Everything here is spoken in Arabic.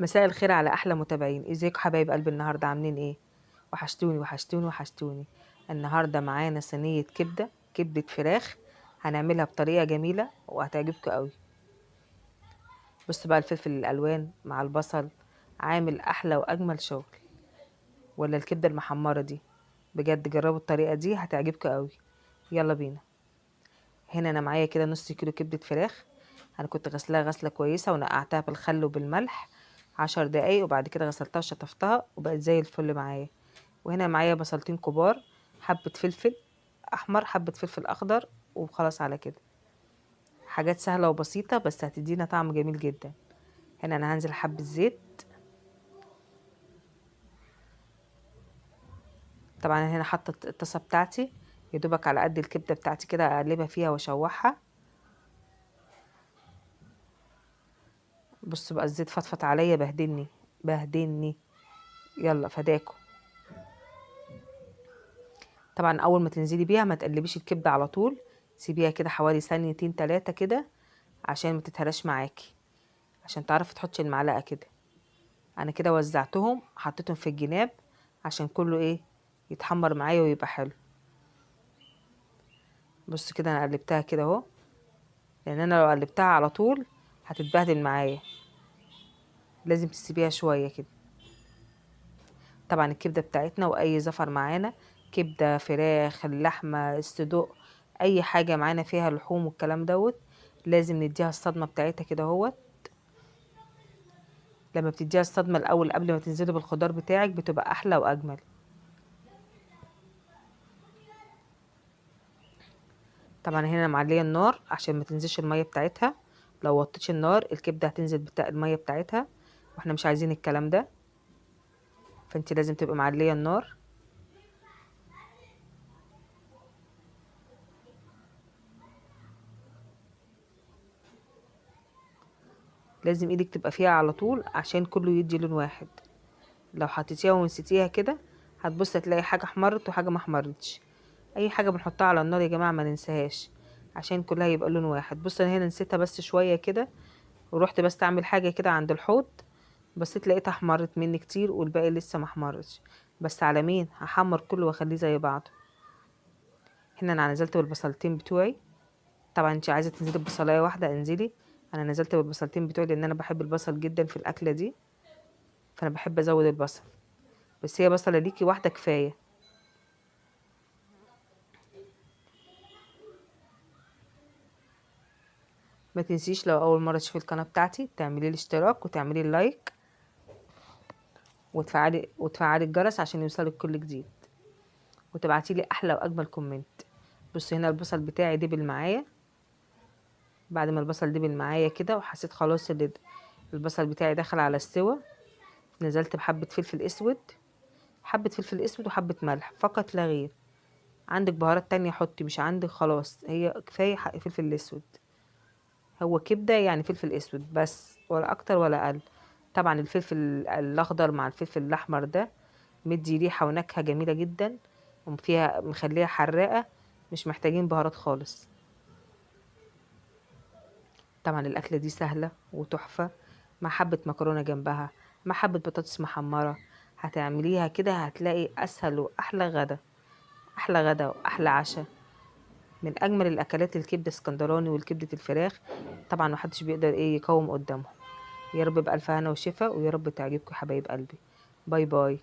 مساء الخير على احلى متابعين. ازيكم حبايب قلبي؟ النهارده عاملين ايه؟ وحشتوني وحشتوني وحشتوني. النهارده معانا صينيه كبده فراخ. هنعملها بطريقه جميله وهتعجبكم قوي. بصوا بقى، الفلفل الالوان مع البصل عامل احلى واجمل شغل. ولا الكبده المحمره دي؟ بجد جربوا الطريقه دي هتعجبكم قوي. يلا بينا. هنا انا معايا كده نص كيلو كبده فراخ. انا كنت غسلاها غسله كويسه ونقعتها بالخل وبالملح 10 دقايق، وبعد كده غسلتها وشطفتها وبقت زي الفل معايا. وهنا معايا بصلتين كبار، حبه فلفل احمر، حبه فلفل اخضر، وخلاص على كده. حاجات سهله وبسيطه بس هتدينا طعم جميل جدا. هنا انا هنزل حبه زيت. طبعا أنا هنا حاطه الطاسه بتاعتي يا دوبك على قد الكبده بتاعتي كده، اقلبها فيها واشوحها. بصوا بقى، الزيت فطفط عليا، بهدلني بهدلني. يلا فداكم. طبعا اول ما تنزلي بيها ما تقلبيش الكبده على طول، سيبيها كده حوالي ثانيتين 3 كده عشان ما تتهرش معاكي، عشان تعرفي تحطي المعلقه كده. انا كده وزعتهم، حطيتهم في الجناب عشان كله يتحمر معايا ويبقى حلو. بص كده انا قلبتها كده اهو، لان انا لو قلبتها على طول هتتبهدل معايا، لازم تسيبيها شويه كده. طبعا الكبده بتاعتنا واي زفر معانا، كبده، فراخ، اللحمه، الصدوق، اي حاجه معانا فيها لحوم والكلام دوت، لازم نديها الصدمه بتاعتها كده اهوت. لما بتديها الصدمه الاول قبل ما تنزلي بالخضار بتاعك بتبقى احلى واجمل. طبعا هنا معليه النار عشان ما تنزلش الميه بتاعتها. لو وطيتش النار الكبده هتنزل بتاع الميه بتاعتها، واحنا مش عايزين الكلام ده. فانت لازم تبقى معليه النار. لازم ايدك تبقى فيها على طول عشان كله يدي لون واحد. لو حطيتيها ونسيتيها كده هتبص تلاقي حاجه احمرت وحاجه ما احمرتش. اي حاجه بنحطها على النار يا جماعه ما ننساهاش عشان كلها يبقى لون واحد. بص انا هنا نسيتها بس شويه كده، ورحت بس اعمل حاجه كده عند الحوض، بصيت لقيتها احمرت مني كتير والباقي لسه ما احمرش. بس على مين هحمر كله واخليه زي بعضه. هنا انا نزلت بالبصلتين بتوعي. طبعا انت عايزه تنزلي ببصلايه واحده انزلي. انا نزلت بالبصلتين بتوعي لان انا بحب البصل جدا في الاكله دي، فانا بحب ازود البصل. بس هي بصله ليكي واحده كفايه. ما تنسيش لو اول مره تشوفي القناه بتاعتي تعملي لي اشتراك وتعملي لايك وتفعلي الجرس عشان يوصلك كل جديد، وتبعتي لي احلى واجمل كومنت. بصي هنا البصل بتاعي دبل معايا. بعد ما البصل دبل معايا كده وحسيت خلاص ان البصل بتاعي دخل على السوا، نزلت بحبه فلفل اسود. حبه فلفل اسود وحبه ملح فقط لا غير. عندك بهارات تانية حطي، مش عندك خلاص هي كفايه حق فلفل الاسود. هو كبده يعني فلفل اسود بس، ولا اكتر ولا اقل. طبعا الفلفل الاخضر مع الفلفل الاحمر ده مدي ريحه ونكهه جميله جدا، وفيها مخليها حراقه، مش محتاجين بهارات خالص. طبعا الاكله دي سهله وتحفه، مع حبه مكرونه جنبها، مع حبه بطاطس محمره. هتعمليها كده هتلاقي اسهل واحلى غدا. احلى غدا واحلى عشاء. من اجمل الاكلات الكبده اسكندراني والكبده الفراخ. طبعا محدش بيقدر يقاوم قدامهم. يا رب بألف هنا وشفا، ويا رب تعجبكم حبايب قلبي. باي باي.